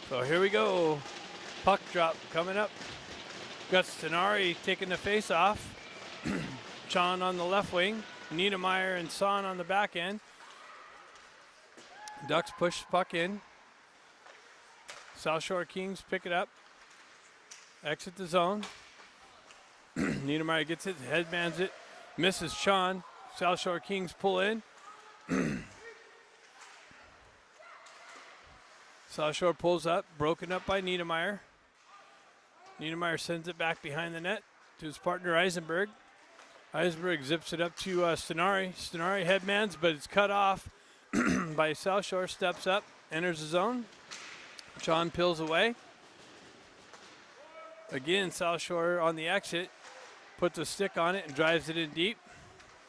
So here we go. Puck drop coming up. Got Stenari taking the face off. Sean on the left wing. Niedermeyer and Son on the back end. Ducks push the puck in. South Shore Kings pick it up. Exit the zone. Niedermeyer gets it, headmans it, misses Sean. South Shore Kings pull in. South Shore pulls up, broken up by Niedermeyer. Niedermeyer sends it back behind the net to his partner Eisenberg. Eisenberg zips it up to Stenari. Stenari headmans, but it's cut off by South Shore. Steps up, enters the zone. Sean peels away. Again, South Shore on the exit, puts a stick on it and drives it in deep.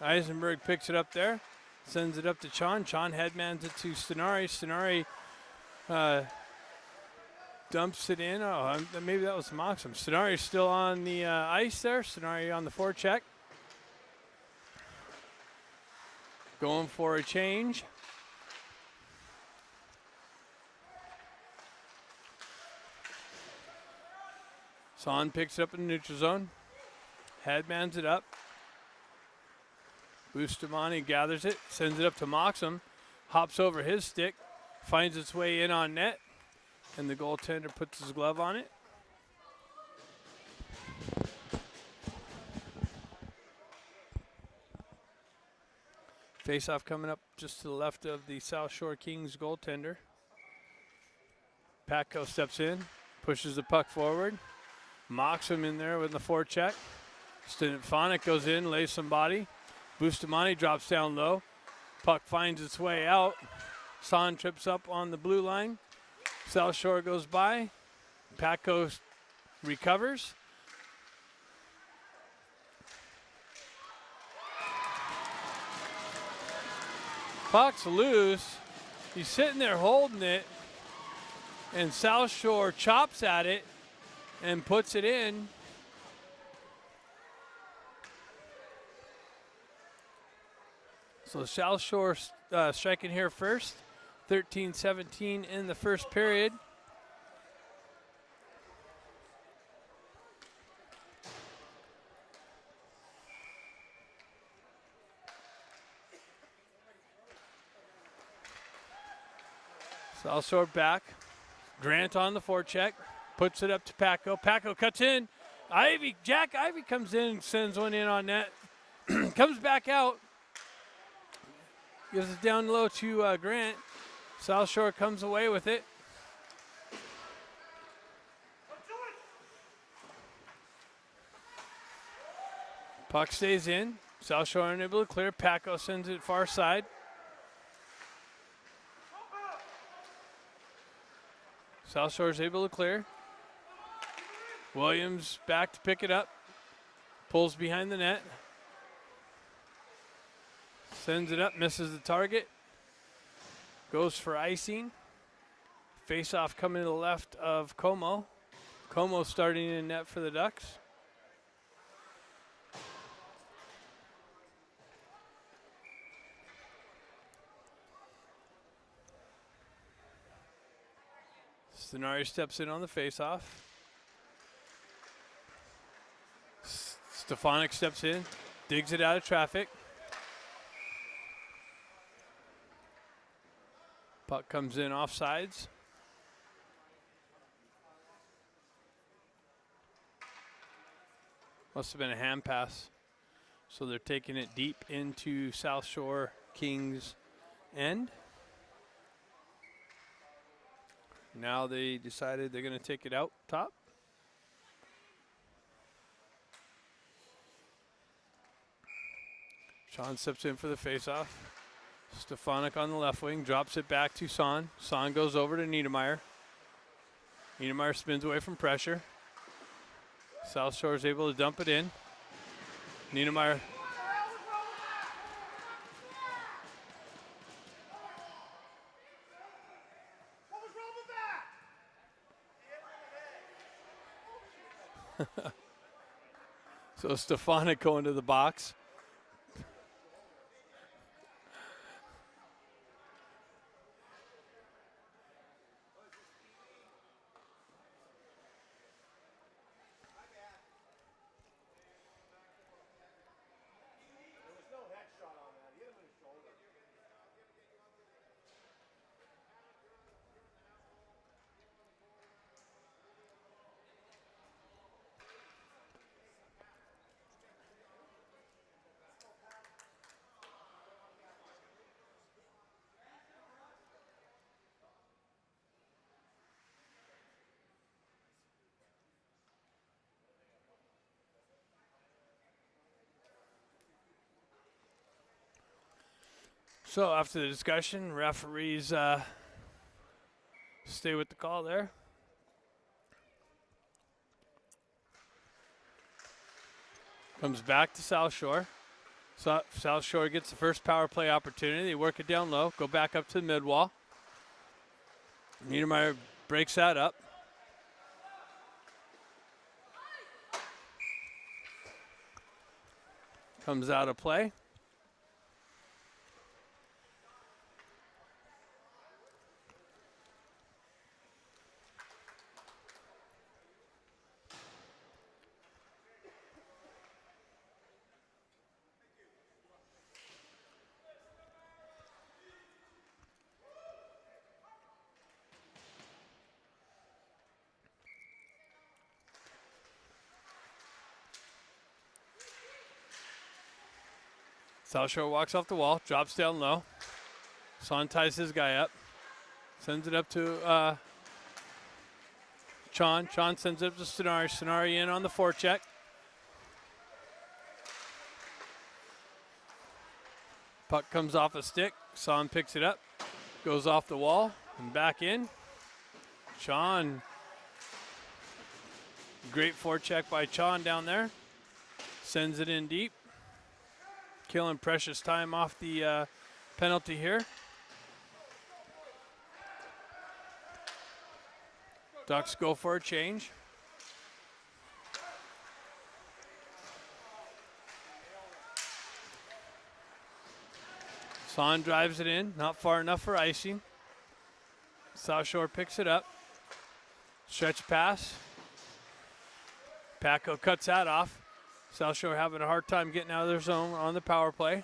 Eisenberg picks it up there, sends it up to Sean. Sean headmans it to Stenari. Stenari dumps it in. Oh, maybe that was Moxham. Stenari's still on the ice there. Stenari on the forecheck. Going for a change. Son picks it up in the neutral zone. Headmans it up. Bustamante gathers it, sends it up to Moxham. Hops over his stick, finds its way in on net, and the goaltender puts his glove on it. Face-off coming up just to the left of the South Shore Kings goaltender. Patko steps in, pushes the puck forward. Moxham in there with the forecheck. Stefanik goes in, lays some body. Bustamante drops down low. Puck finds its way out. Son trips up on the blue line. South Shore goes by. Patko recovers. Puck's loose. He's sitting there holding it. And South Shore chops at it and puts it in. So South Shore striking here first. 13-17 in the first period. South Shore back. Grant on the forecheck. Puts it up to Patko. Patko cuts in. Jack Ivy comes in and sends one in on net. Comes back out. Gives it down low to Grant. South Shore comes away with it. Puck stays in. South Shore unable to clear. Patko sends it far side. South Shore is able to clear. Williams back to pick it up. Pulls behind the net. Sends it up, misses the target. Goes for icing. Face-off coming to the left of Como. Como starting in net for the Ducks. Stenari steps in on the face-off. Stefanik steps in, digs it out of traffic. Puck comes in offsides. Must have been a hand pass. So they're taking it deep into South Shore Kings end. Now they decided they're going to take it out top. Sean steps in for the faceoff. Stefanik on the left wing, drops it back to Son. Son goes over to Niedermeyer. Niedermeyer spins away from pressure. South Shore is able to dump it in. Niedermeyer. So Stefanik going to the box. So after the discussion, referees stay with the call there. Comes back to Shouthshore. So Shouthshore gets the first power play opportunity. They work it down low, go back up to the mid wall. Niedermeyer breaks that up. Comes out of play. Shouthshore walks off the wall, drops down low. Son ties his guy up. Sends it up to Chon. Chon sends it up to Stenari. Stenari in on the forecheck. Puck comes off a stick. Son picks it up. Goes off the wall and back in. Chon. Great forecheck by Chon down there. Sends it in deep. Killing precious time off the penalty here. Ducks go for a change. Son drives it in, not far enough for icing. Shouthshore picks it up. Stretch pass. Paco cuts that off. Shouthshore having a hard time getting out of their zone on the power play.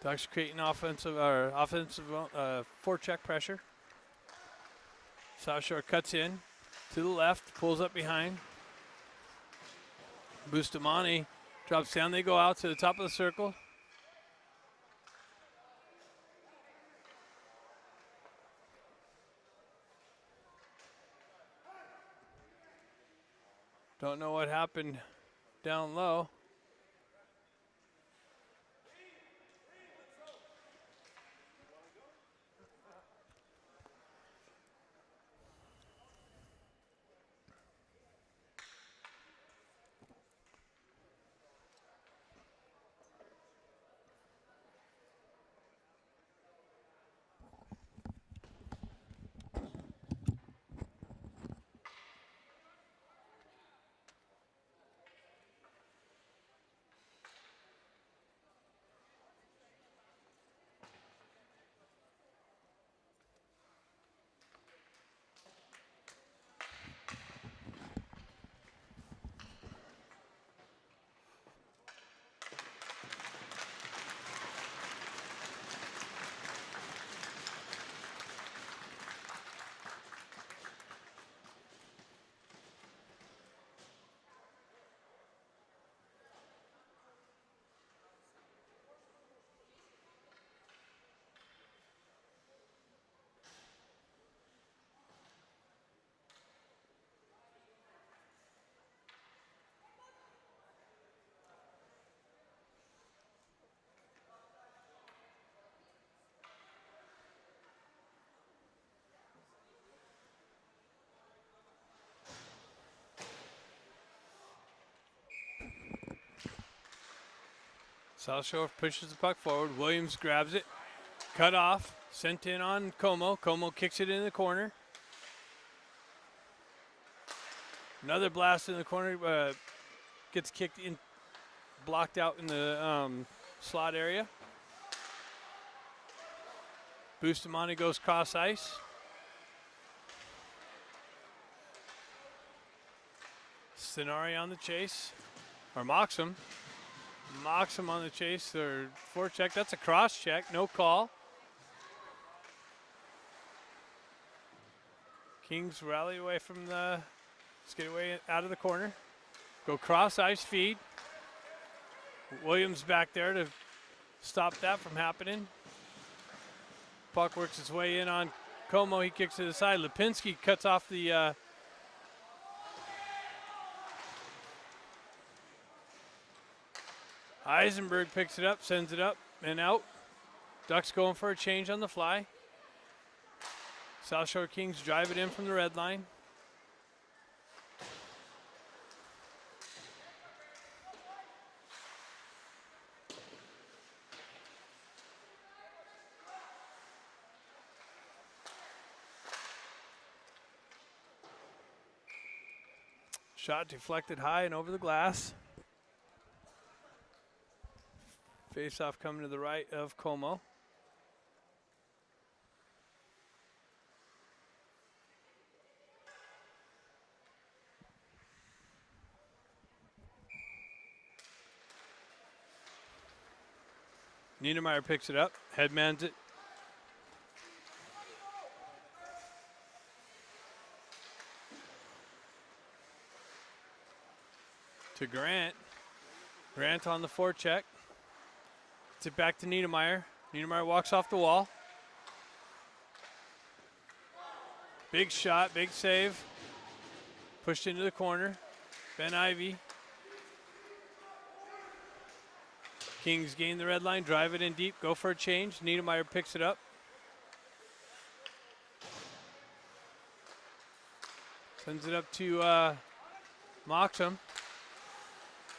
Ducks creating offensive forecheck pressure. Shouthshore cuts in to the left, pulls up behind. Bustamante drops down. They go out to the top of the circle. Don't know what happened down low. Shouthshore pushes the puck forward. Williams grabs it. Cut off. Sent in on Como. Como kicks it in the corner. Another blast in the corner. Gets kicked in. Blocked out in the slot area. Bustamante goes cross ice. Stenari on the chase. Or mocks him. Mocks him on the chase, or forecheck. That's a cross check, no call. Kings rally away from the, let's get away out of the corner. Go cross ice feed. Williams back there to stop that from happening. Puck works its way in on Como, he kicks to the side. Lipinski cuts off the Eisenberg picks it up, sends it up. and out. Ducks going for a change on the fly. South Shore Kings drive it in from the red line. Shot deflected high and over the glass. Face-off coming to the right of Como. Niedermeyer picks it up, headmans it. To Grant. Grant on the forecheck. Gets it back to Niedermeyer. Niedermeyer walks off the wall. Big shot, big save. Pushed into the corner. Ben Ivy. Kings gain the red line, drive it in deep, go for a change. Niedermeyer picks it up. Sends it up to Moxham.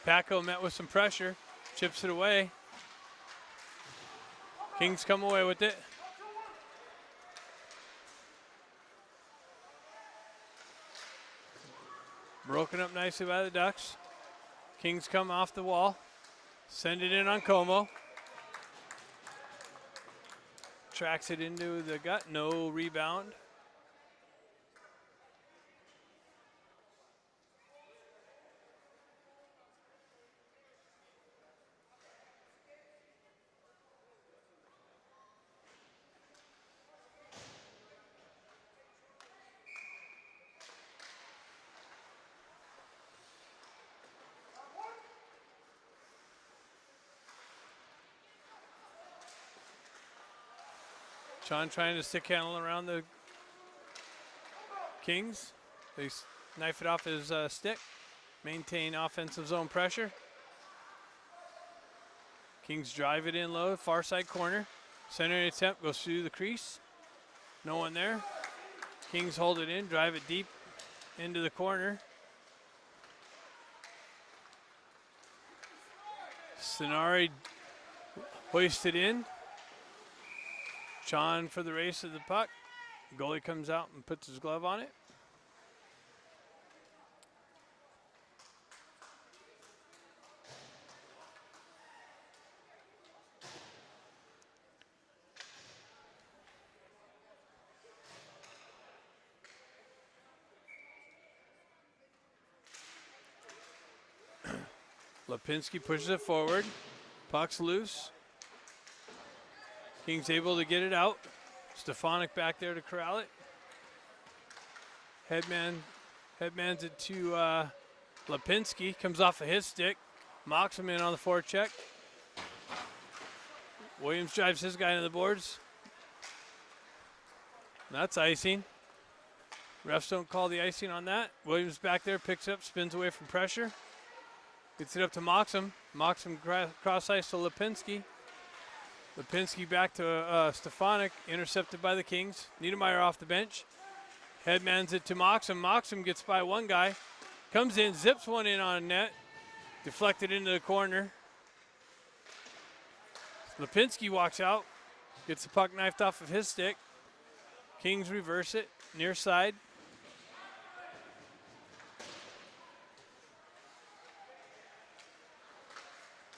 Paco met with some pressure, chips it away. Kings come away with it. Broken up nicely by the Ducks. Kings come off the wall. Send it in on Como. Tracks it into the gut, no rebound. Sean trying to stick handle around the Kings. They knife it off his stick. Maintain offensive zone pressure. Kings drive it in low, far side corner. Center attempt goes through the crease. No one there. Kings hold it in, drive it deep into the corner. Sonari hoisted in. Sean for the race of the puck. Goalie comes out and puts his glove on it. Lipinski pushes it forward. Puck's loose. King's able to get it out. Stefanik back there to corral it. Headmans it to Lipinski. Comes off of his stick. Mocks him in on the forecheck. Williams drives his guy into the boards. That's icing. Refs don't call the icing on that. Williams back there, picks it up, spins away from pressure. Gets it up to Moxham. Moxham cross ice to Lipinski. Lipinski back to Stefanik, intercepted by the Kings. Niedermeyer off the bench. Headmans it to Moxham. Moxham gets by one guy. Comes in, zips one in on net. Deflected into the corner. Lipinski walks out. Gets the puck knifed off of his stick. Kings reverse it, near side.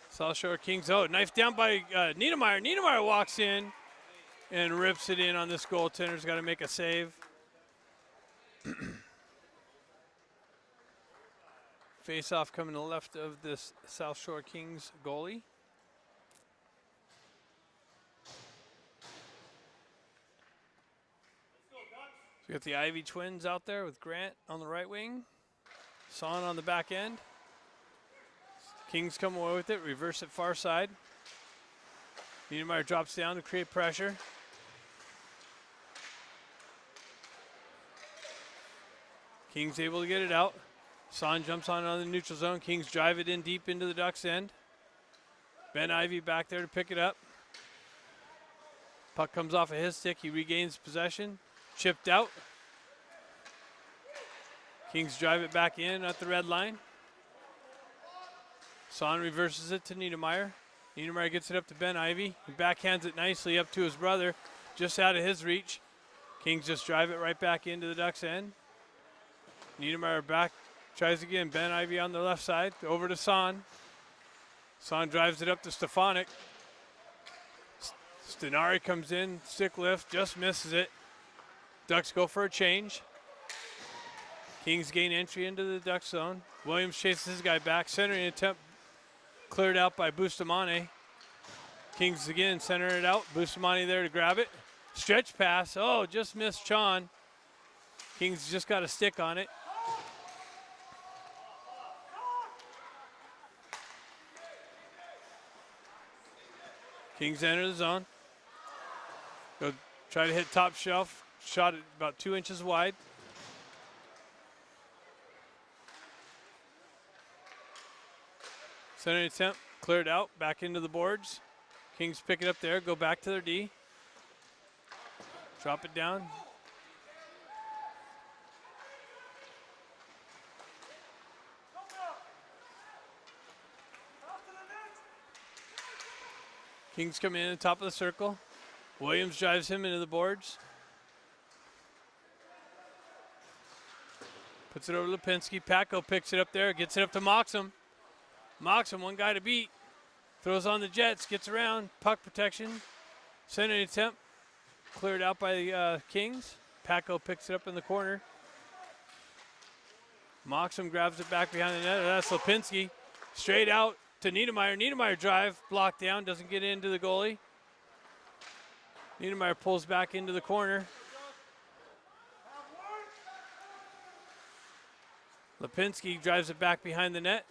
South Shore Kings, knife down by Niedermeyer. Niedermeyer walks in and rips it in on this goaltender's got to make a save. Face-off coming to the left of this South Shore Kings goalie. So we got the Ivy twins out there with Grant on the right wing. Son on the back end. Kings come away with it, reverse it far side. Niedermeyer drops down to create pressure. Kings able to get it out. Son jumps on the neutral zone. Kings drive it in deep into the Ducks end. Ben Ivy back there to pick it up. Puck comes off of his stick. He regains possession. Chipped out. Kings drive it back in at the red line. Son reverses it to Niedermeyer. Niedermeyer gets it up to Ben Ivy. He backhands it nicely up to his brother, just out of his reach. Kings just drive it right back into the Ducks' end. Niedermeyer back, tries again. Ben Ivy on the left side, over to Son. Son drives it up to Stefanik. Stenari comes in, stick lift, just misses it. Ducks go for a change. Kings gain entry into the Ducks zone. Williams chases his guy back. Centering attempt cleared out by Bustamante. Kings again center it out. Bustamante there to grab it. Stretch pass. Oh, just missed Chon. Kings just got a stick on it. Kings enter the zone. Go try to hit top shelf. Shot it about 2 inches wide. Center attempt cleared out. Back into the boards. Kings pick it up there. Go back to their D. Drop it down. Kings come in at the top of the circle. Williams drives him into the boards. Puts it over to Lipinski. Paco picks it up there, gets it up to Moxham. Moxham, one guy to beat. Throws on the Jets, gets around. Puck protection. Center attempt. Cleared out by the Kings. Paco picks it up in the corner. Moxham grabs it back behind the net. That's Lipinski. Straight out to Niedermeyer. Niedermeyer drive, blocked down, doesn't get into the goalie. Niedermeyer pulls back into the corner. Lipinski drives it back behind the net.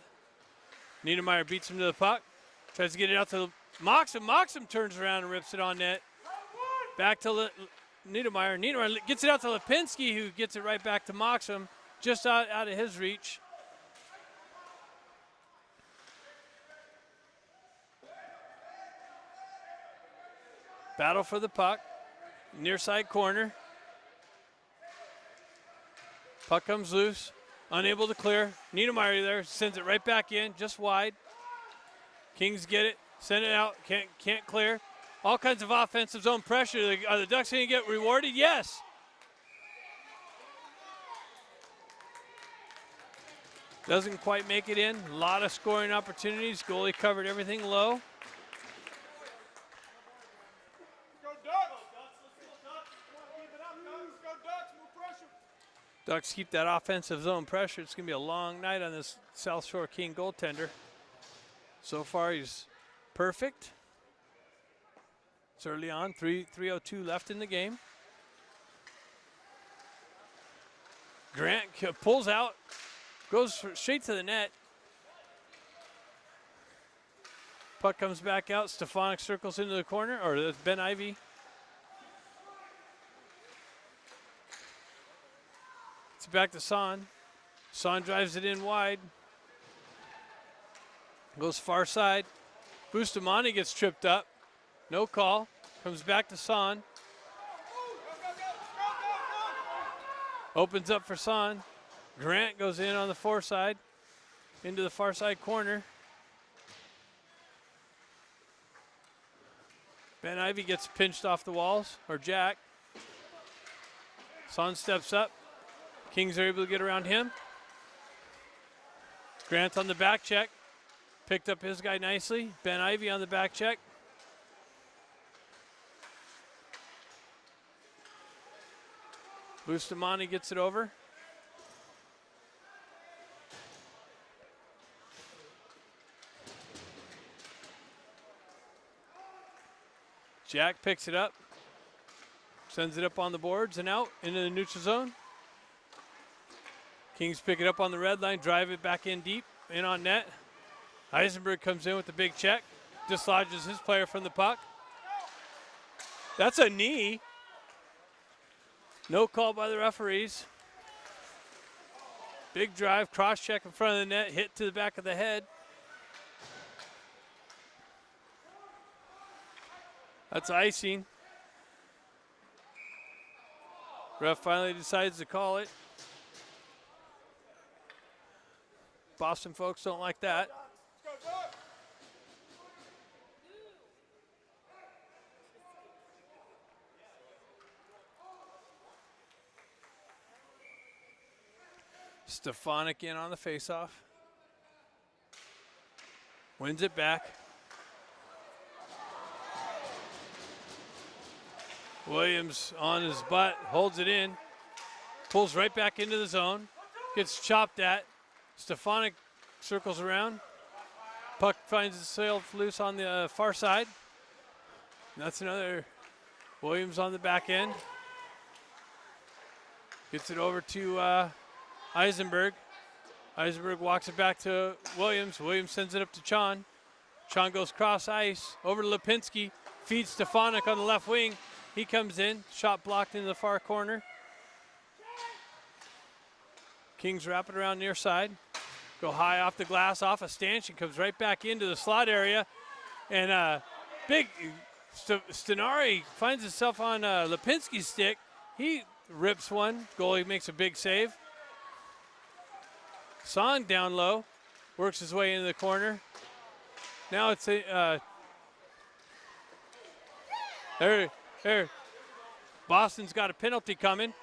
Niedermeyer beats him to the puck. Tries to get it out to Moxham. Moxham turns around and rips it on net. Back to Niedermeyer. Niedermeyer gets it out to Lipinski, who gets it right back to Moxham, just out of his reach. Battle for the puck. Near side corner. Puck comes loose. Unable to clear. Niedermeyer there sends it right back in, just wide. Kings get it, send it out, can't clear. All kinds of offensive zone pressure. Are the Ducks going to get rewarded? Yes. Doesn't quite make it in. A lot of scoring opportunities. Goalie covered everything low. Ducks keep that offensive zone pressure. It's going to be a long night on this South Shore King goaltender. So far, he's perfect. It's early on, 3:02 left in the game. Grant pulls out, goes straight to the net. Puck comes back out. Stefanik circles into the corner, or that's Ben Ivy. It's back to Son. Son drives it in wide. Goes far side. Bustamante gets tripped up. No call. Comes back to Son. Opens up for Son. Grant goes in on the foreside. Into the far side corner. Ben Ivy gets pinched off the walls, or Jack. Son steps up. Kings are able to get around him. Grant on the back check. Picked up his guy nicely. Ben Ivy on the back check. Bustamante gets it over. Jack picks it up. Sends it up on the boards and out into the neutral zone. Kings pick it up on the red line, drive it back in deep, in on net. Eisenberg comes in with the big check, dislodges his player from the puck. That's a knee. No call by the referees. Big drive, cross check in front of the net, hit to the back of the head. That's icing. Ref finally decides to call it. Boston folks don't like that. Stefanik in on the faceoff. Wins it back. Williams on his butt, holds it in, pulls right back into the zone, gets chopped at. Stefanik circles around. Puck finds itself loose on the far side. That's another Williams on the back end. Gets it over to Eisenberg. Eisenberg walks it back to Williams. Williams sends it up to Chon. Chon goes cross ice over to Lipinski. Feeds Stefanik on the left wing. He comes in. Shot blocked into the far corner. Kings wrap it around near side. Go high off the glass, off a stanchion. Comes right back into the slot area. And big Stenari finds himself on Lipinski's stick. He rips one. Goalie makes a big save. Song down low. Works his way into the corner. Now it's there. Boston's got a penalty coming.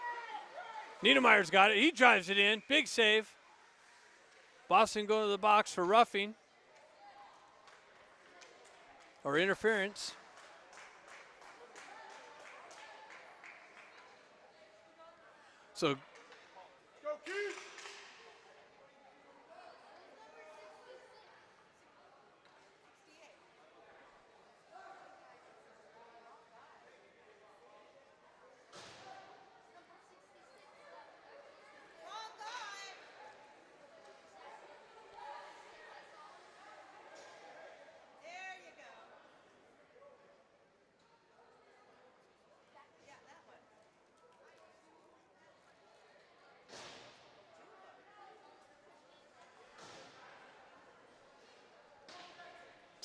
Niedermayer's got it. He drives it in. Big save. Boston going to the box for roughing or interference. So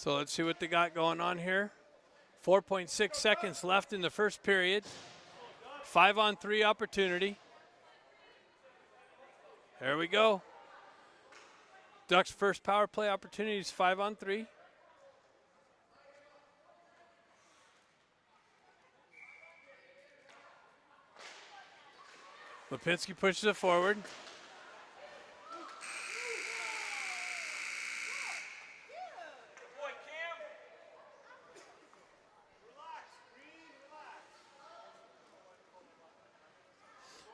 So let's see what they got going on here. 4.6 seconds left in the first period. 5-on-3 opportunity. There we go. Ducks' first power play opportunity is 5-on-3. Lipinski pushes it forward.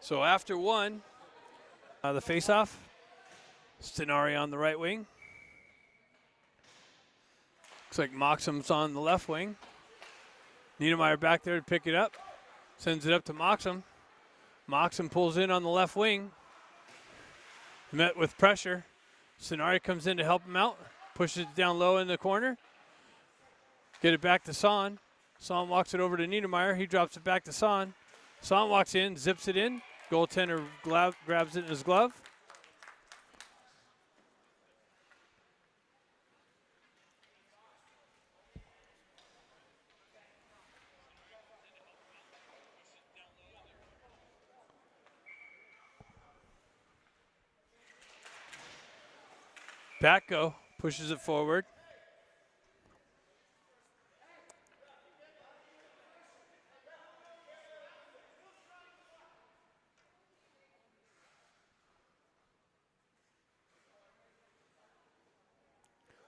So after one, the faceoff, Stenari on the right wing. Looks like Moxham's on the left wing. Niedermayer back there to pick it up. Sends it up to Moxham. Moxham pulls in on the left wing. Met with pressure. Stenari comes in to help him out. Pushes it down low in the corner. Get it back to Son. Son walks it over to Niedermayer. He drops it back to Son. Son walks in, zips it in. Goaltender grabs it in his glove. Patko pushes it forward.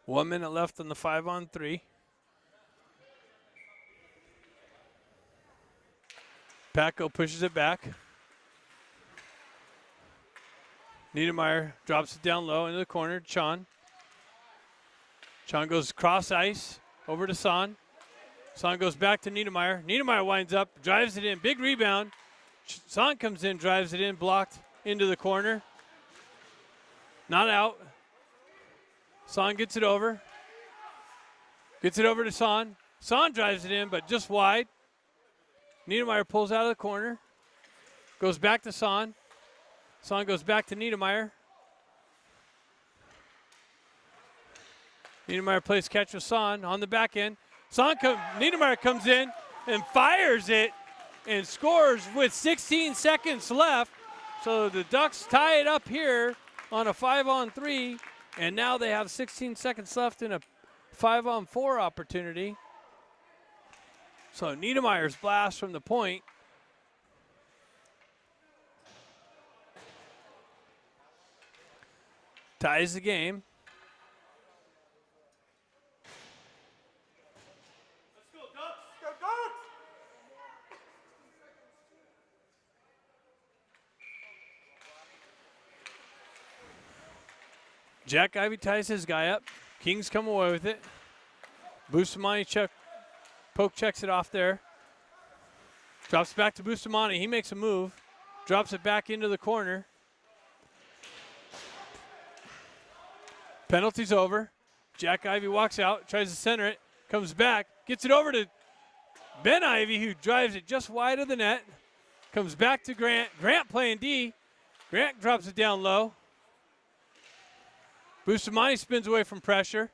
One minute left on the 5-on-3. Patko pushes it back. Niedermayer drops it down low into the corner. Chon. Chon goes cross ice over to Son. Son goes back to Niedermayer. Niedermayer winds up, drives it in. Big rebound. Son comes in, drives it in, blocked into the corner. Not out. Son gets it over. Gets it over to Son. Son drives it in, but just wide. Niedermayer pulls out of the corner. Goes back to Son. Son goes back to Niedermayer. Niedermayer plays catch with Son on the back end. Niedermayer comes in and fires it and scores with 16 seconds left. So the Ducks tie it up here on a 5-on-3, and now they have 16 seconds left in a 5-on-4 opportunity. So Niedermeyer's blast from the point. Ties the game. Let's go, Ducks! Go, Ducks! Jack Ivy ties his guy up. Kings come away with it. Bustamante poke checks it off there. Drops it back to Bustamante. He makes a move. Drops it back into the corner. Penalty's over. Jack Ivy walks out, tries to center it, comes back, gets it over to Ben Ivy, who drives it just wide of the net. Comes back to Grant. Grant playing D. Grant drops it down low. Bustamante spins away from pressure.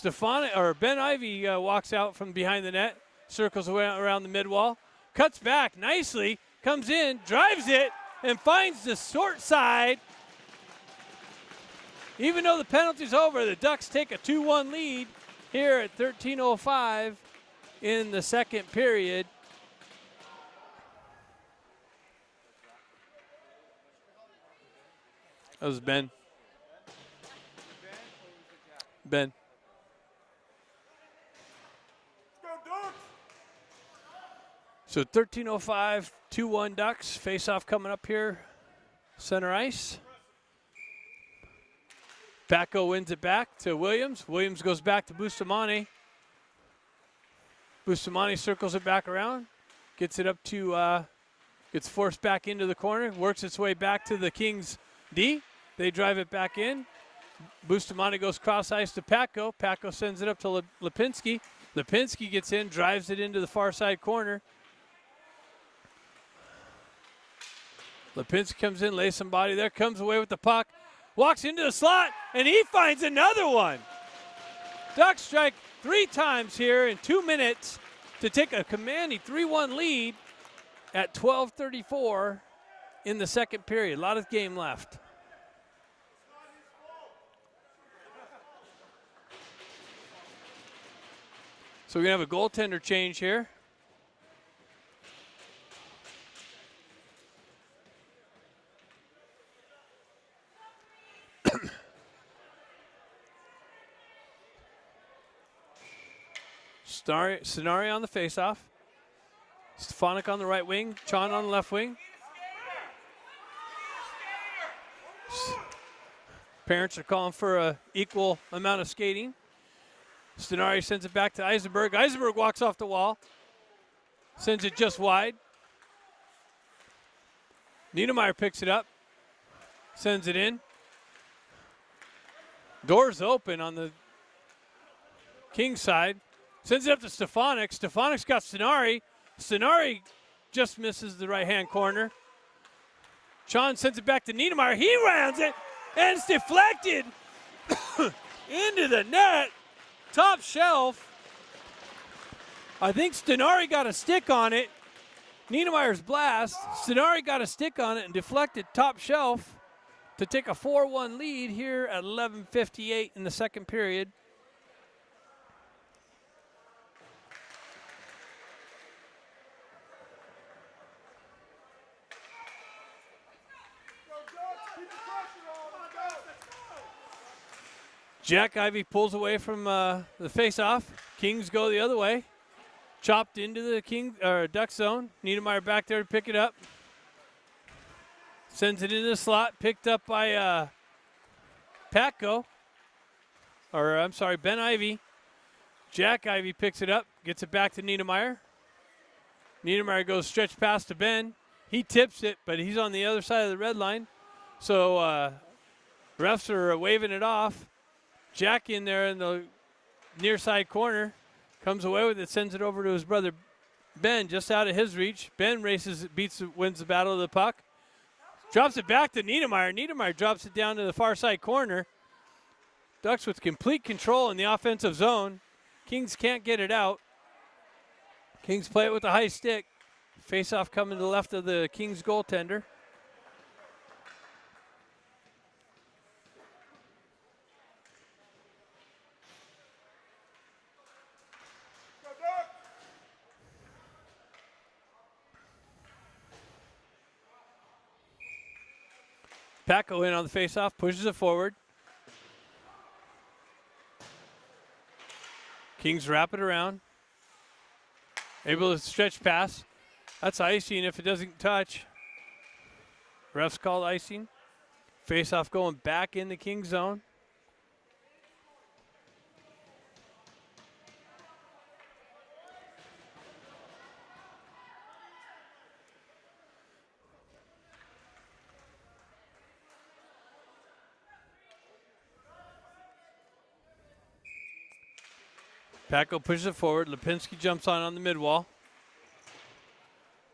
Ben Ivy walks out from behind the net, circles away around the mid-wall, cuts back nicely, comes in, drives it, and finds the short side. Even though the penalty's over, the Ducks take a 2-1 lead here at 13:05 in the second period. That was Ben. Ben. So 13:05, 2-1 Ducks. Face-off coming up here, center ice. Paco wins it back to Williams. Williams goes back to Bustamante. Bustamante circles it back around, gets it up to, gets forced back into the corner, works its way back to the Kings D. They drive it back in. Bustamante goes cross ice to Paco. Paco sends it up to Lipinski. Lipinski gets in, drives it into the far side corner. Lipinski comes in, lays somebody there, comes away with the puck, walks into the slot, and he finds another one. Ducks strike 3 times here in 2 minutes to take a commanding 3-1 lead at 12:34 in the second period. A lot of game left. So we're going to have a goaltender change here. Scenari on the faceoff. Stefanik on the right wing. Chon on the left wing. Parents are calling for an equal amount of skating. Stenari sends it back to Eisenberg. Eisenberg walks off the wall. Sends it just wide. Niedermeyer picks it up. Sends it in. Doors open on the Kings side. Sends it up to Stefanik. Stefanik's got Stenari. Stenari just misses the right-hand corner. Chon sends it back to Niedermeyer. He rounds it, and it's deflected into the net. Top shelf. I think Stenari got a stick on it. Niedermeyer's blast. Stenari got a stick on it and deflected top shelf to take a 4-1 lead here at 11:58 in the second period. Jack Ivy pulls away from the face-off. Kings go the other way. Chopped into the Duck zone. Niedermeyer back there to pick it up. Sends it into the slot. Picked up by Ben Ivy. Jack Ivy picks it up. Gets it back to Niedermeyer. Niedermeyer goes stretch pass to Ben. He tips it, but he's on the other side of the red line. So refs are waving it off. Jack in there in the near side corner, comes away with it, sends it over to his brother Ben, just out of his reach. Ben wins the battle of the puck. Drops it back to Niedermeyer. Niedermeyer drops it down to the far side corner. Ducks with complete control in the offensive zone. Kings can't get it out. Kings play it with a high stick. Face-off coming to the left of the Kings goaltender. Go Ducks! Paco in on the face-off, pushes it forward. Kings wrap it around. Able to stretch pass. That's icing if it doesn't touch. Refs called icing. Face-off going back in the Kings zone. Paco pushes it forward. Lipinski jumps on the mid-wall.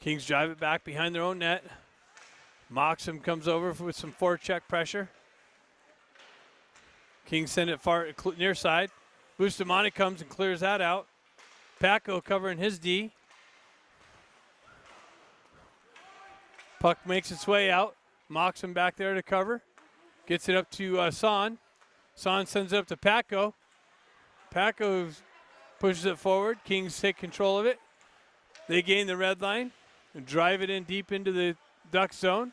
Kings drive it back behind their own net. Moxham comes over with some forecheck pressure. Kings send it far near side. Bustamante comes and clears that out. Paco covering his D. Puck makes its way out. Moxham back there to cover. Gets it up to Son. Son sends it up to Paco. Paco pushes it forward. Kings take control of it. They gain the red line and drive it in deep into the Duck zone.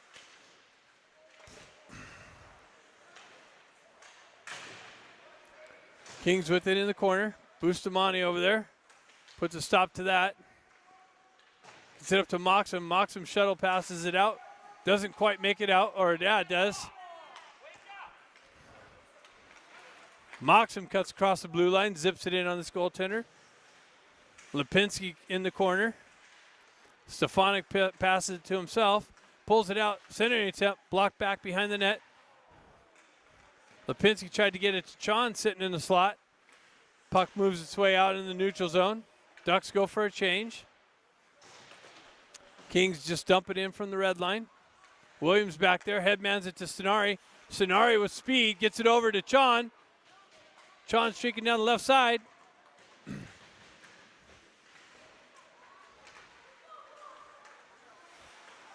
Kings with it in the corner. Bustamante over there. Puts a stop to that. Gets it up to Moxham. Moxham shuttle passes it out. Doesn't quite make it out, or yeah, it does. Moxham cuts across the blue line, zips it in on this goaltender. Lipinski in the corner. Stefanik passes it to himself, pulls it out, centering attempt, blocked back behind the net. Lipinski tried to get it to Chon sitting in the slot. Puck moves its way out in the neutral zone. Ducks go for a change. Kings just dump it in from the red line. Williams back there, headmans it to Stenari. Stenari with speed, gets it over to Chon. Chon streaking down the left side.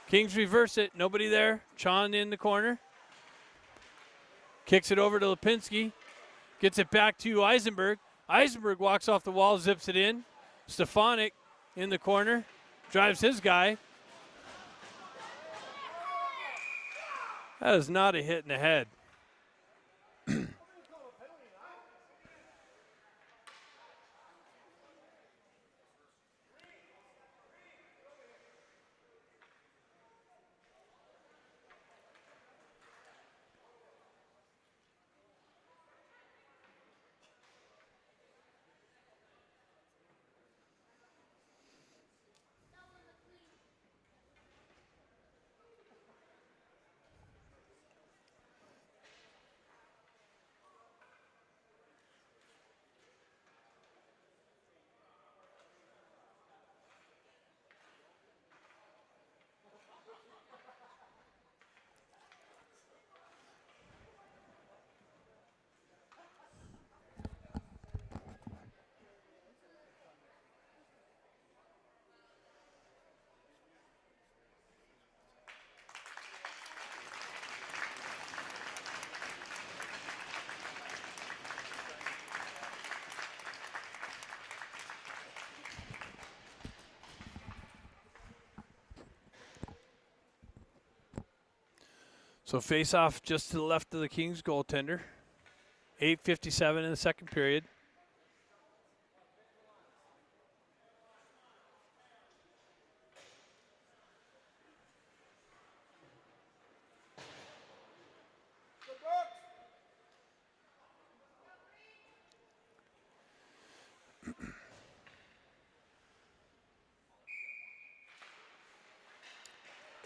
Kings reverse it, nobody there. Chon in the corner. Kicks it over to Lipinski. Gets it back to Eisenberg. Eisenberg walks off the wall, zips it in. Stefanik in the corner. Drives his guy. That is not a hit in the head. So face off just to the left of the Kings goaltender. 8:57 in the second period.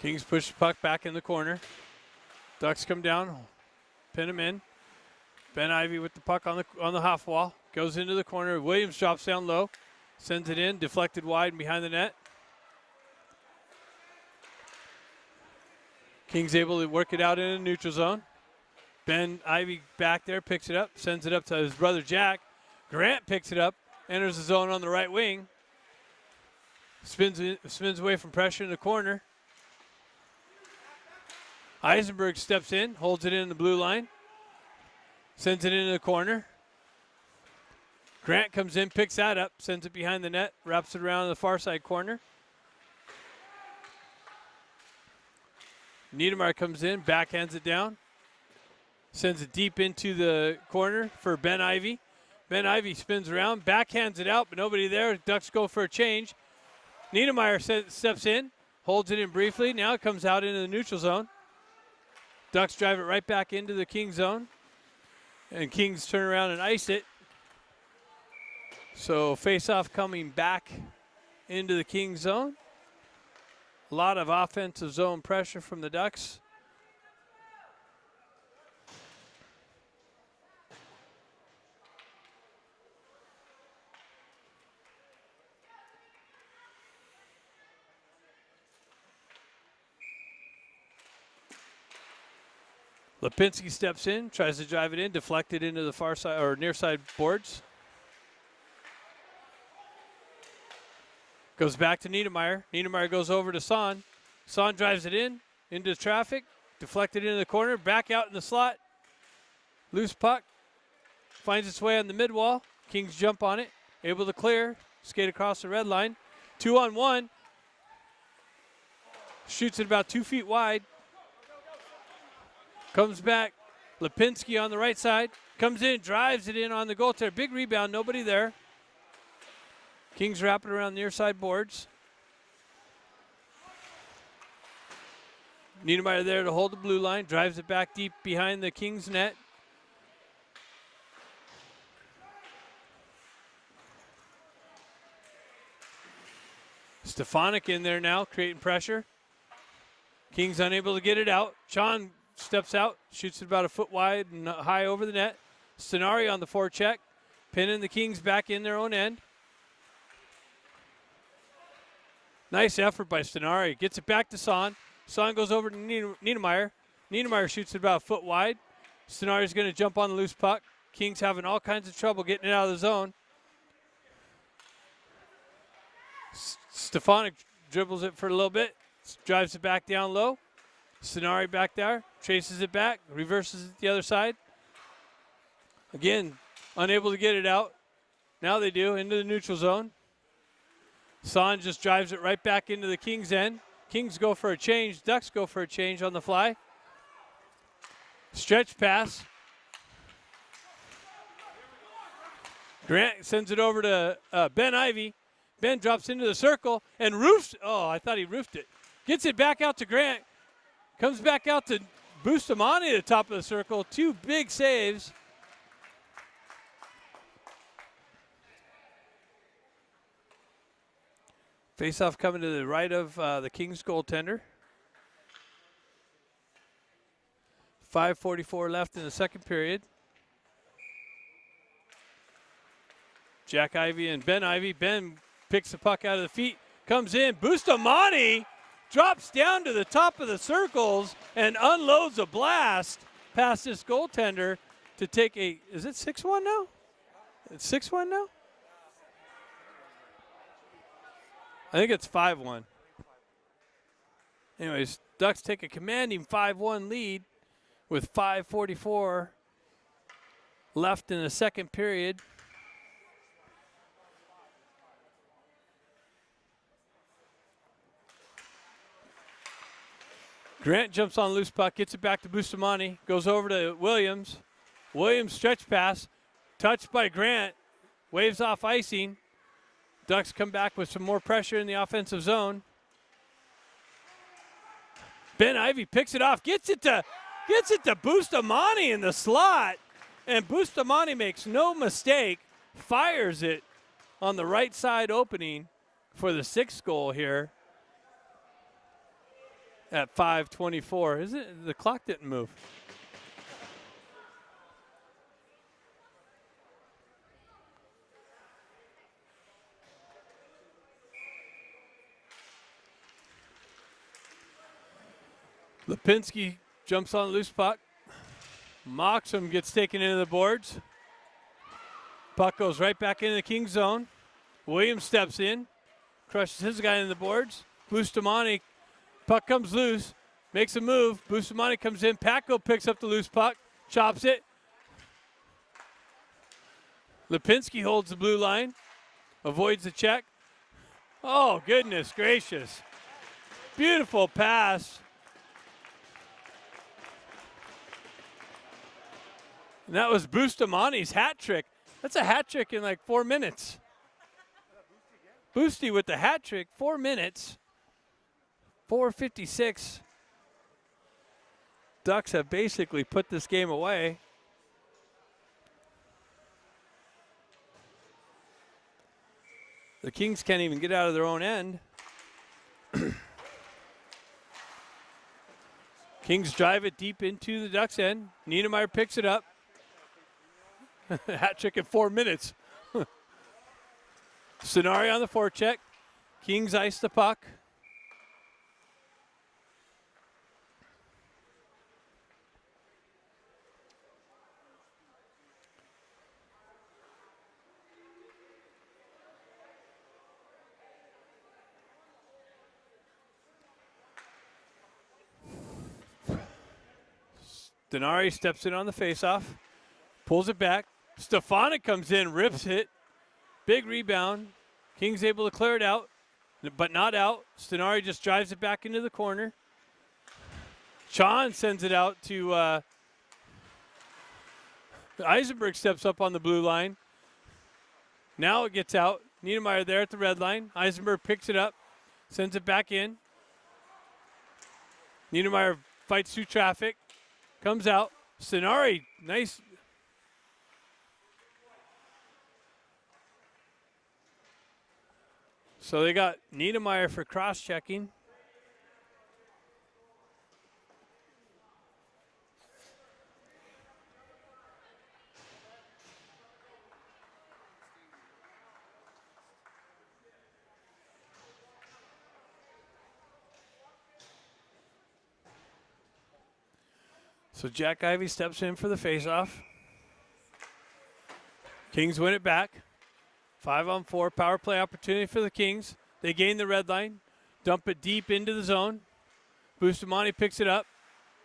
Kings push the puck back in the corner. Ducks come down, pin him in. Ben Ivy with the puck on the half wall. Goes into the corner. Williams drops down low. Sends it in, deflected wide and behind the net. Kings able to work it out in a neutral zone. Ben Ivy back there, picks it up, sends it up to his brother Jack. Grant picks it up, enters the zone on the right wing. Spins away from pressure in the corner. Eisenberg steps in, holds it in the blue line. Sends it into the corner. Grant comes in, picks that up, sends it behind the net, wraps it around the far side corner. Niedermeyer comes in, backhands it down. Sends it deep into the corner for Ben Ivy. Ben Ivy spins around, backhands it out, but nobody there. Ducks go for a change. Niedermeyer steps in, holds it in briefly. Now it comes out into the neutral zone. Ducks drive it right back into the King zone. And Kings turn around and ice it. So face-off coming back into the King zone. A lot of offensive zone pressure from the Ducks. Lipinski steps in, tries to drive it in, deflected into the far side or near side boards. Goes back to Niedermeyer. Niedermeyer goes over to Son. Son drives it in, into traffic, deflected into the corner, back out in the slot. Loose puck, finds its way on the mid wall. Kings jump on it, able to clear, skate across the red line. 2-on-1. Shoots it about 2 feet wide. Comes back, Lipinski on the right side. Comes in, drives it in on the goaltender. Big rebound, nobody there. Kings wrap it around near side boards. Niedermeyer there to hold the blue line. Drives it back deep behind the Kings net. Stefanik in there now, creating pressure. Kings unable to get it out. Sean steps out, shoots it about a foot wide and high over the net. Stenari on the forecheck, pinning the Kings back in their own end. Nice effort by Stenari. Gets it back to Son. Son goes over to Niedermeyer. Niedermeyer shoots it about a foot wide. Stenari's going to jump on the loose puck. Kings having all kinds of trouble getting it out of the zone. Stefanik dribbles it for a little bit, drives it back down low. Stenari back there, chases it back, reverses it the other side. Again, unable to get it out. Now they do, into the neutral zone. Son just drives it right back into the Kings' end. Kings go for a change. Ducks go for a change on the fly. Stretch pass. Grant sends it over to Ben Ivy. Ben drops into the circle and roofs. Oh, I thought he roofed it. Gets it back out to Grant. Comes back out to Bustamante at the top of the circle. 2 big saves. Face-off coming to the right of the Kings goaltender. 5:44 left in the second period. Jack Ivy and Ben Ivy. Ben picks the puck out of the feet, comes in. Bustamante drops down to the top of the circles and unloads a blast past this goaltender to take a, is it 6-1 now? It's 6-1 now? I think it's 5-1. Anyways, Ducks take a commanding 5-1 lead with 5:44 left in the second period. Grant jumps on loose puck, gets it back to Bustamante, goes over to Williams. Williams stretch pass, touched by Grant, waves off icing. Ducks come back with some more pressure in the offensive zone. Ben Ivy picks it off, gets it to Bustamante in the slot, and Bustamante makes no mistake, fires it on the right side opening for the 6th goal here at 5:24. Is it? The clock didn't move. Lipinski jumps on the loose puck. Moxham gets taken into the boards. Puck goes right back into the Kings zone. Williams steps in. crushes his guy in the boards. Bustamante, puck comes loose, makes a move. Bustamante comes in. Paco picks up the loose puck, chops it. Lipinski holds the blue line, avoids the check. Oh, goodness gracious. Beautiful pass. And that was Bustamante's hat trick. That's a hat trick in like 4 minutes. Boosty with the hat trick, 4 minutes. 4:56. Ducks have basically put this game away. The Kings can't even get out of their own end. Kings drive it deep into the Ducks' end. Niedermeyer picks it up. Hat trick in 4 minutes. Stenari on the forecheck. Kings ice the puck. Denari steps in on the faceoff, pulls it back. Stefanik comes in, rips it. Big rebound. Kings able to clear it out, but not out. Stenari just drives it back into the corner. Chan sends it out to Eisenberg steps up on the blue line. Now it gets out. Niedermeyer there at the red line. Eisenberg picks it up, sends it back in. Niedermeyer fights through traffic. Comes out. Stenari, nice. So they got Niedermeyer for cross-checking. So Jack Ivey steps in for the faceoff. Kings win it back. 5-on-4 power play opportunity for the Kings. They gain the red line, dump it deep into the zone. Bustamante picks it up,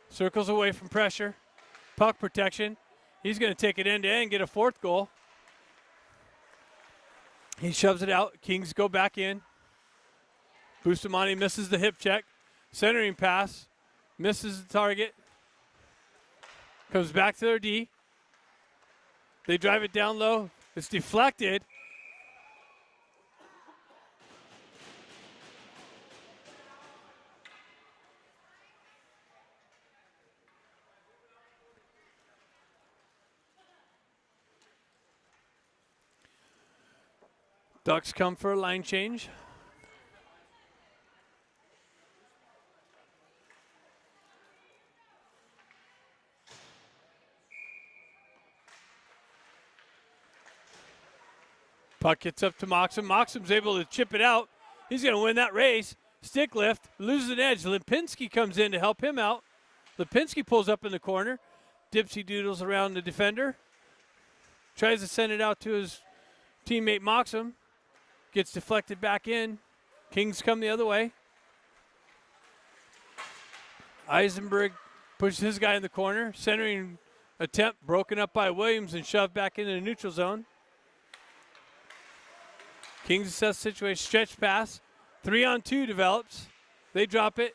circles away from pressure. Puck protection. He's going to take it end to end, get a fourth goal. He shoves it out. Kings go back in. Bustamante misses the hip check. Centering pass, misses the target. Comes back to their D. They drive it down low. It's deflected. Ducks come for a line change. Puck gets up to Moxham. Moxham's able to chip it out. He's going to win that race. Stick lift, loses an edge. Lipinski comes in to help him out. Lipinski pulls up in the corner. Dipsy doodles around the defender. Tries to send it out to his teammate Moxham. Gets deflected back in. Kings come the other way. Eisenberg pushes his guy in the corner. Centering attempt broken up by Williams and shoved back into the neutral zone. Kings assess the situation. Stretch pass. 3-on-2 develops. They drop it.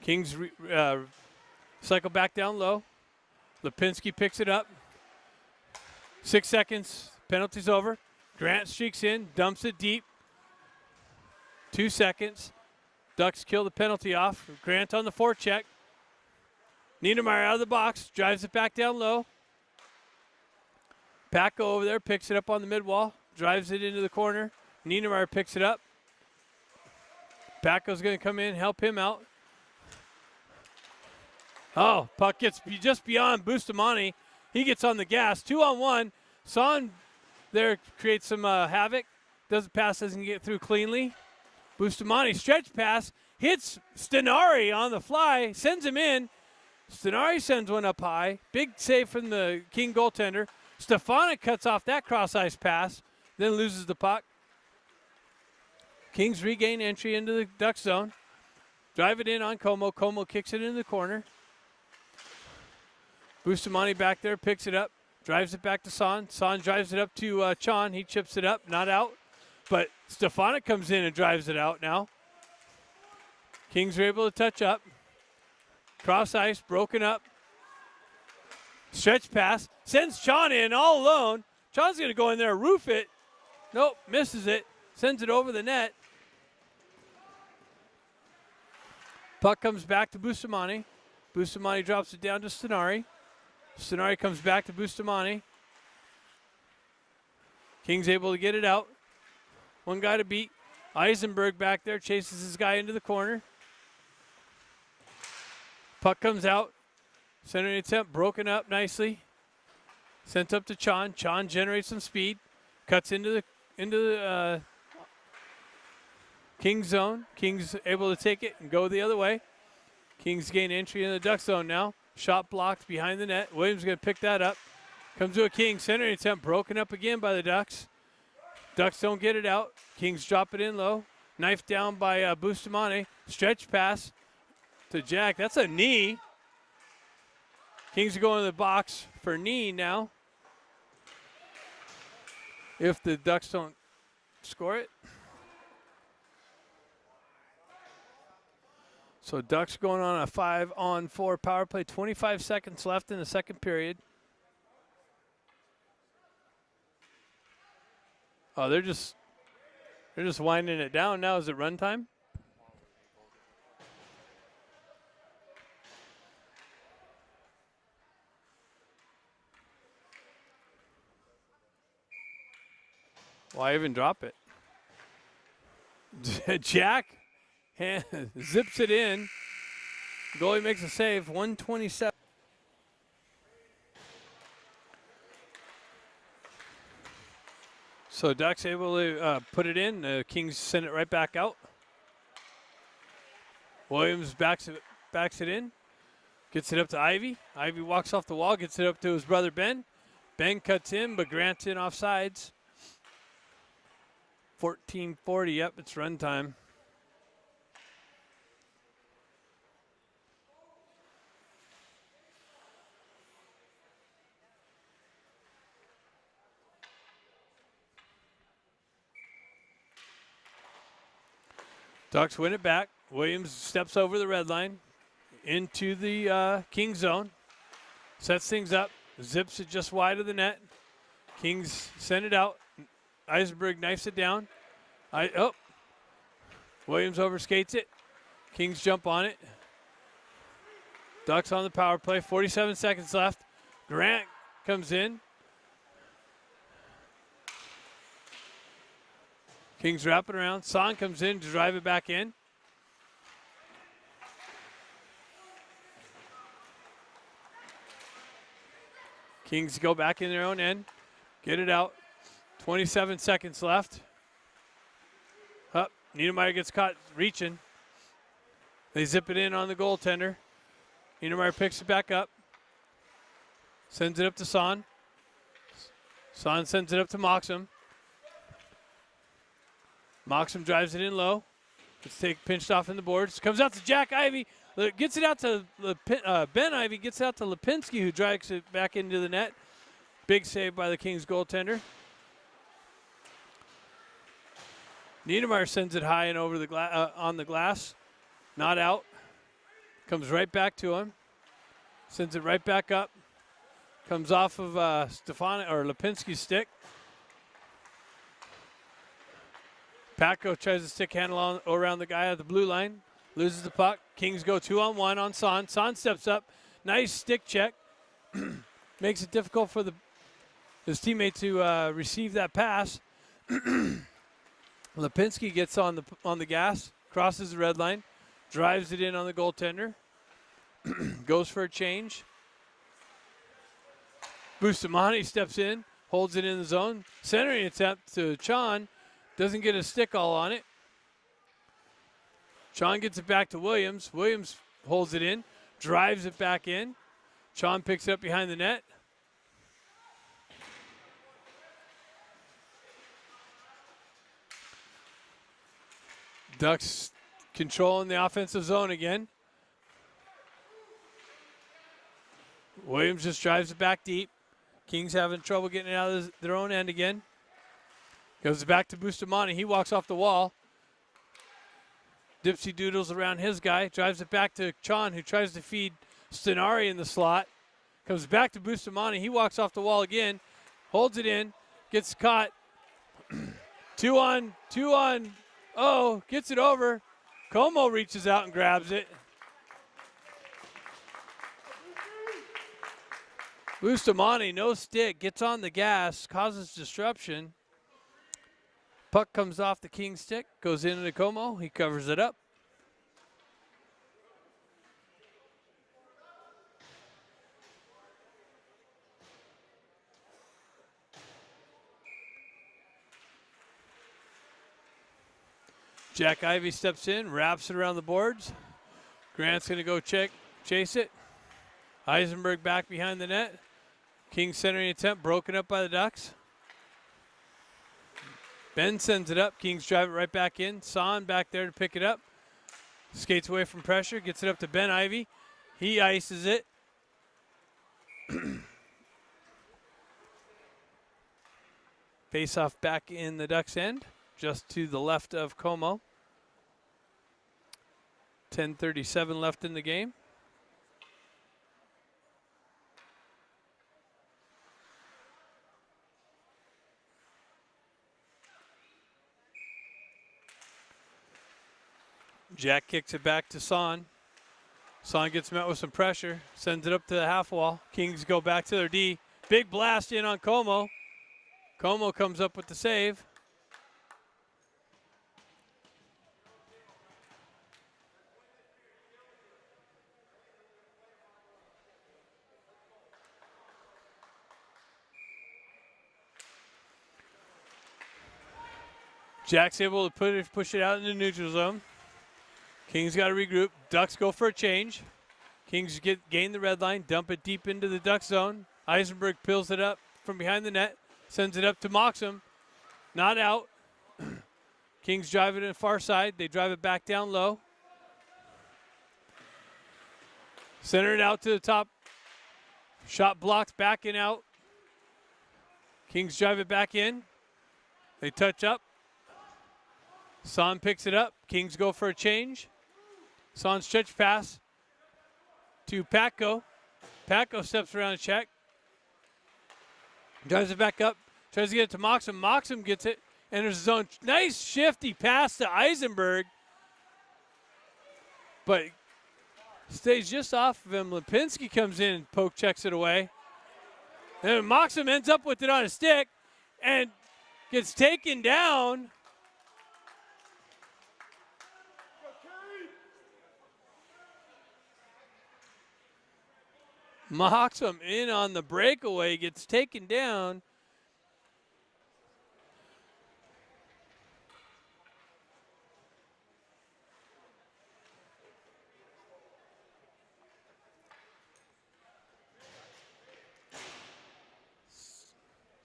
Kings cycle back down low. Lipinski picks it up. 6 seconds. Penalty's over. Grant streaks in. Dumps it deep. 2 seconds. Ducks kill the penalty off. Grant on the forecheck. Niedermeyer out of the box. Drives it back down low. Paco over there picks it up on the mid-wall. Drives it into the corner. Niedermeyer picks it up. Paco's going to come in, help him out. Oh, puck gets just beyond Bustamante. He gets on the gas. 2-on-1. Son there creates some havoc. Doesn't pass, doesn't get through cleanly. Bustamante stretch pass. Hits Stenari on the fly. Sends him in. Stenari sends one up high. Big save from the King goaltender. Stefanik cuts off that cross-ice pass, then loses the puck. Kings regain entry into the Duck zone. Drive it in on Como. Como kicks it in the corner. Bustamante back there, picks it up, drives it back to Son. Son drives it up to Chon. He chips it up, not out. But Stefanik comes in and drives it out now. Kings are able to touch up. Cross ice, broken up. Stretch pass, sends Chon in all alone. Chon's going to go in there, roof it. Nope, misses it. Sends it over the net. Puck comes back to Bustamante. Bustamante drops it down to Stenari. Stenari comes back to Bustamante. King's able to get it out. One guy to beat. Eisenberg back there chases his guy into the corner. Puck comes out. Center attempt broken up nicely. Sent up to Chon. Chon generates some speed. Cuts into the Kings zone. Kings able to take it and go the other way. Kings gain entry in the Duck zone now. Shot blocked behind the net. Williams going to pick that up. Comes to a Kings center attempt broken up again by the Ducks. Ducks don't get it out. Kings drop it in low. Knife down by Bustamante. Stretch pass to Jack. That's a knee. Kings are going to the box for knee now. If the Ducks don't score it. So Ducks going on a 5-on-4 power play. 25 seconds left in the second period. Oh, they're just winding it down now. Is it run time? Why even drop it? Jack zips it in. Goalie makes a save. 127. So Ducks able to put it in. The Kings send it right back out. Williams backs it in. Gets it up to Ivy. Ivy walks off the wall. Gets it up to his brother Ben. Ben cuts in, but Grant's in offsides. 14:40. Yep, it's run time. Ducks win it back. Williams steps over the red line into the King zone. Sets things up. Zips it just wide of the net. Kings send it out. Eisenberg knifes it down. Williams overskates it. Kings jump on it. Ducks on the power play. 47 seconds left. Grant comes in. Kings wrap it around. Son comes in to drive it back in. Kings go back in their own end. Get it out. 27 seconds left. Up. Niedermeyer gets caught reaching. They zip it in on the goaltender. Niedermeyer picks it back up. Sends it up to Son. Son sends it up to Moxham. Moxham drives it in low. It's pinched off in the boards. Comes out to Jack Ivy. Gets it out to Ben Ivy. Gets it out to Lipinski, who drags it back into the net. Big save by the Kings goaltender. Niedermeyer sends it high and over the on the glass. Not out. Comes right back to him. Sends it right back up. Comes off of Lipinski's stick. Paco tries to stick handle around the guy at the blue line. Loses the puck. Kings go 2-on-1 on Son. Son steps up. Nice stick check. Makes it difficult for his teammate to receive that pass. Lipinski gets on the gas, crosses the red line, drives it in on the goaltender. Goes for a change. Bustamante steps in, holds it in the zone. Centering attempt to Chon. Doesn't get a stick all on it. Chon gets it back to Williams. Williams holds it in. drives it back in. Sean picks it up behind the net. Ducks controlling the offensive zone again. Williams just drives it back deep. Kings having trouble getting it out of their own end again. Goes back to Bustamante. He walks off the wall. Dipsy doodles around his guy. Drives it back to Chon, who tries to feed Stenari in the slot. Comes back to Bustamante. He walks off the wall again. Holds it in. Gets caught. two on. Oh, gets it over. Como reaches out and grabs it. Bustamante, no stick, gets on the gas, causes disruption. Puck comes off the King's stick, goes into Como. He covers it up. Jack Ivey steps in, wraps it around the boards. Grant's going to go chase it. Eisenberg back behind the net. Kings centering attempt, broken up by the Ducks. Ben sends it up. Kings drive it right back in. Son back there to pick it up. Skates away from pressure, gets it up to Ben Ivey. He ices it. Face off back in the Ducks' end, just to the left of Como. 10:37 left in the game. Jack kicks it back to Son. Son gets met with some pressure, sends it up to the half wall. Kings go back to their D. Big blast in on Como. Como comes up with the save. Jack's able to push it out in the neutral zone. Kings got to regroup. Ducks go for a change. Kings gain the red line, dump it deep into the Duck zone. Eisenberg peels it up from behind the net, sends it up to Moxham. Not out. Kings drive it in the far side. They drive it back down low. Center it out to the top. Shot blocked back and out. Kings drive it back in. They touch up. Son picks it up. Kings go for a change. Son stretch pass to Patko. Patko steps around a check. Drives it back up. Tries to get it to Moxham. Moxham gets it. Enters his zone. Nice shifty pass to Eisenberg. But stays just off of him. Lipinski comes in and poke checks it away. And Moxham ends up with it on a stick and gets taken down. Moxham in on the breakaway, gets taken down.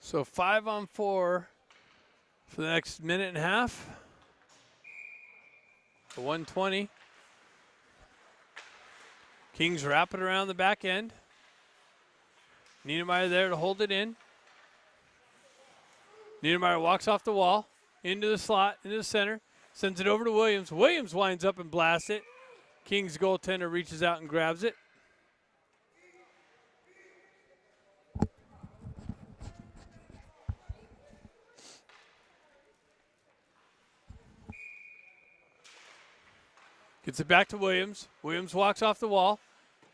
So 5-on-4 for the next minute and a half. The 120. Kings wrap it around the back end. Niedermeyer there to hold it in. Niedermeyer walks off the wall, into the slot, into the center, sends it over to Williams. Williams winds up and blasts it. Kings goaltender reaches out and grabs it. Gets it back to Williams. Williams walks off the wall.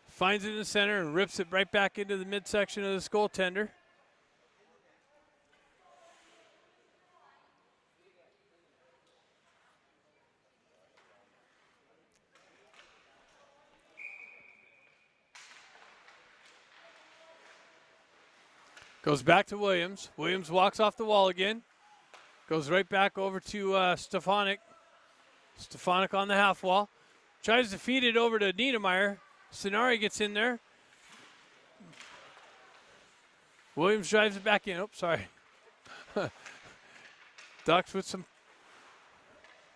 Finds it in the center and rips it right back into the midsection of this goaltender. Goes back to Williams. Williams walks off the wall again. Goes right back over to Stefanik. Stefanik on the half wall. Tries to feed it over to Niedermeyer. Stenari gets in there. Williams drives it back in. Oh, sorry. Ducks with some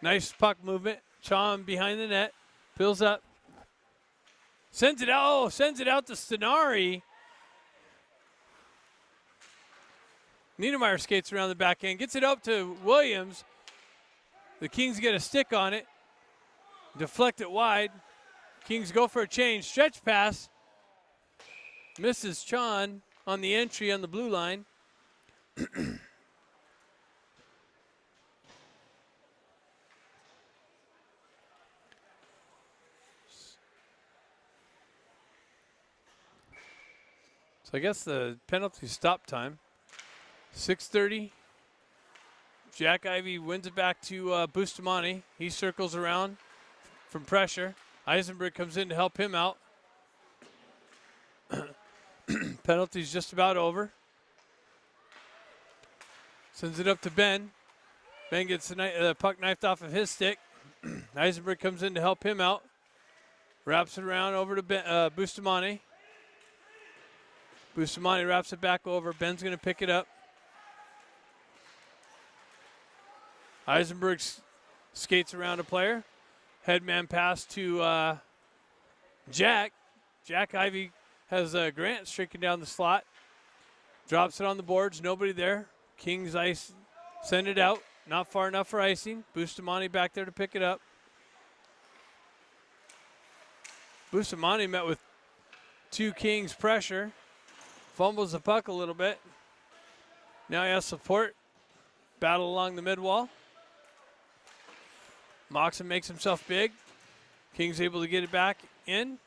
nice puck movement. Chon behind the net. Fills up. Sends it out. Oh, sends it out to Stenari. Niedermeyer skates around the back end. Gets it up to Williams. The Kings get a stick on it. Deflect it wide. Kings go for a change. Stretch pass. Misses Chon on the entry on the blue line. So I guess the penalty stop time. 6:30. Jack Ivey wins it back to Bustamante. He circles around from pressure. Eisenberg comes in to help him out. Penalty's just about over. Sends it up to Ben. Ben gets the puck knifed off of his stick. Eisenberg comes in to help him out. Wraps it around over to Bustamante. Bustamante wraps it back over. Ben's going to pick it up. Eisenberg skates around a player. Headman pass to Jack. Jack Ivey has Grant streaking down the slot. Drops it on the boards. Nobody there. Kings ice. Send it out. Not far enough for icing. Bustamante back there to pick it up. Bustamante met with two Kings pressure. Fumbles the puck a little bit. Now he has support. Battle along the mid wall. Moxon makes himself big. King's able to get it back in.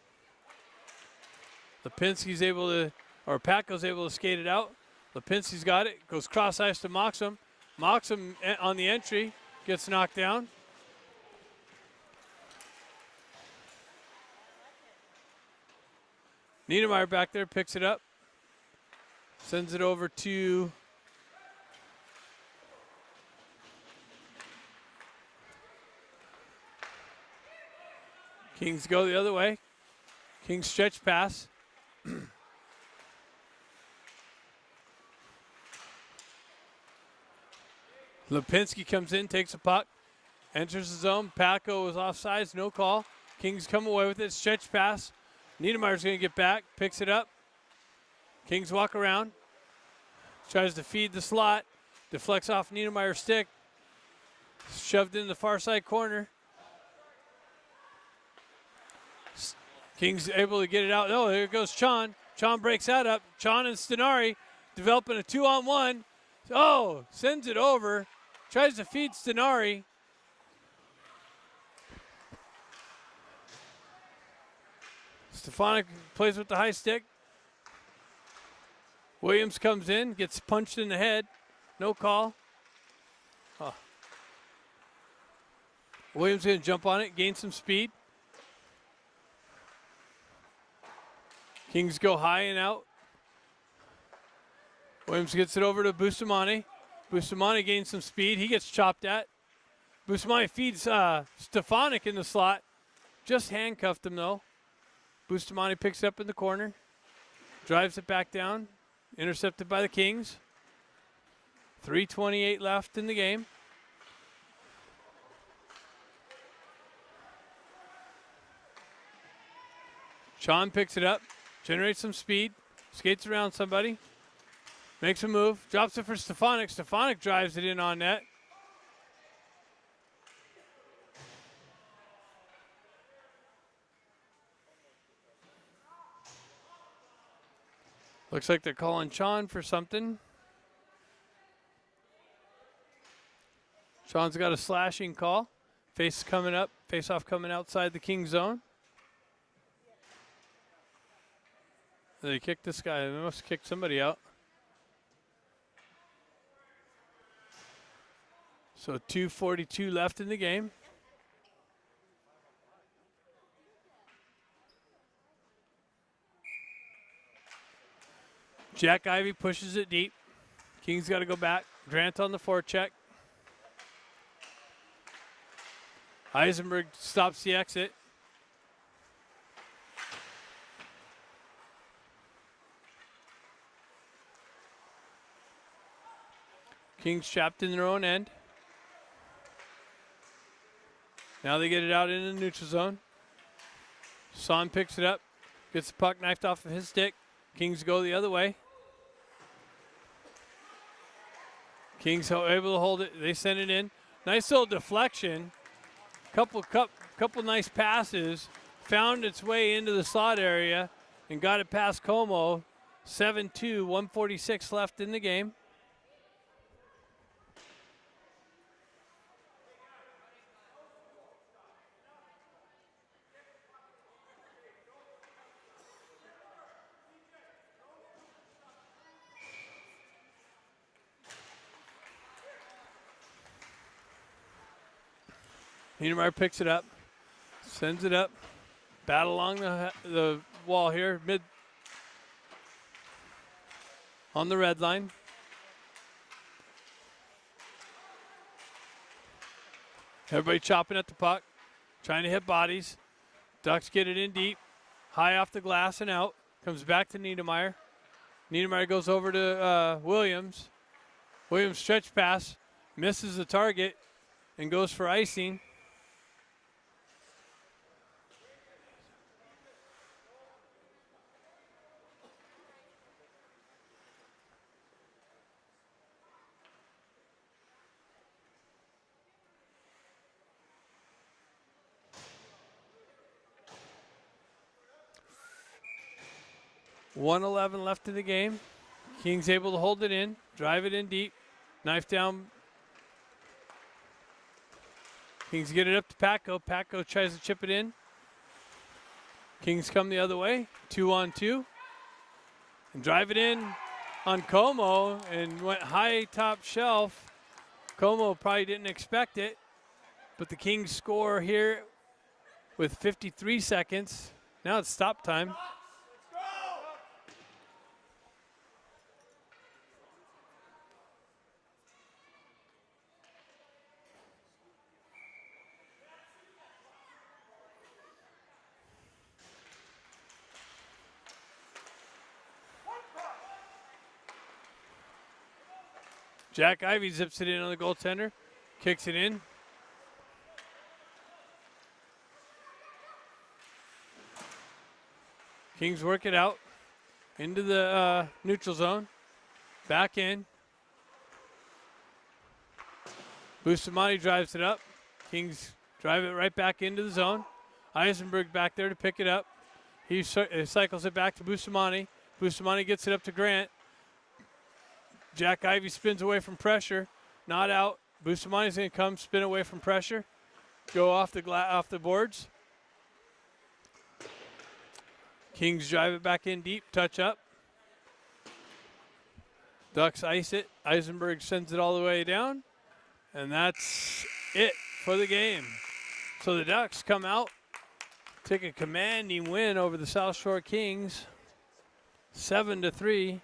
Lipinski's able to, or Patko's able to skate it out. Lipinski's got it. Goes cross ice to Moxon. Moxon on the entry gets knocked down. Niedermeyer back there picks it up. Sends it over to Kings go the other way. Kings stretch pass. Lipinski comes in, takes a puck, enters the zone. Patko is offsides, no call. Kings come away with it, stretch pass. Niedermeyer's going to get back, picks it up. Kings walk around, tries to feed the slot, deflects off Niedermeyer's stick, shoved in the far side corner. Kings able to get it out. Oh, here goes Chon. Chon breaks that up. Chon and Stenari developing a 2-on-1. Oh, sends it over. Tries to feed Stenari. Stefanik plays with the high stick. Williams comes in, gets punched in the head. No call. Oh. Williams going to jump on it, gain some speed. Kings go high and out. Williams gets it over to Bustamante. Bustamante gains some speed. He gets chopped at. Bustamante feeds Stefanik in the slot. Just handcuffed him, though. Bustamante picks it up in the corner. Drives it back down. Intercepted by the Kings. 3:28 left in the game. Sean picks it up. Generates some speed. Skates around somebody. Makes a move. Drops it for Stefanik. Stefanik drives it in on net. Looks like they're calling Sean for something. Sean's got a slashing call. Face coming up. Face off coming outside the King zone. They kicked this guy. They must have kicked somebody out. So 2:42 left in the game. Jack Ivey pushes it deep. King's got to go back. Grant on the forecheck. Eisenberg stops the exit. Kings trapped in their own end. Now they get it out into the neutral zone. Son picks it up, gets the puck knifed off of his stick. Kings go the other way. Kings are able to hold it. They send it in. Nice little deflection. Couple nice passes. Found its way into the slot area and got it past Como. 7-2, 1:46 left in the game. Niedermeyer picks it up, sends it up, battle along the wall here, mid on the red line. Everybody chopping at the puck, trying to hit bodies. Ducks get it in deep, high off the glass and out. Comes back to Niedermeyer. Niedermeyer goes over to Williams. Williams stretch pass, misses the target, and goes for icing. .111 left in the game. Kings able to hold it in, drive it in deep, knife down. Kings get it up to Patko. Patko tries to chip it in. Kings come the other way, 2-on-2. And drive it in on Como and went high top shelf. Como probably didn't expect it, but the Kings score here with 53 seconds. Now it's stop time. Jack Ivey zips it in on the goaltender, kicks it in. Kings work it out into the neutral zone, back in. Bustamante drives it up. Kings drive it right back into the zone. Eisenberg back there to pick it up. He cycles it back to Bustamante. Bustamante gets it up to Grant. Jack Ivey spins away from pressure, not out. Bustamante's going to come, spin away from pressure, go off the boards. Kings drive it back in deep, touch up. Ducks ice it. Eisenberg sends it all the way down, and that's it for the game. So the Ducks come out, take a commanding win over the South Shore Kings, 7-3.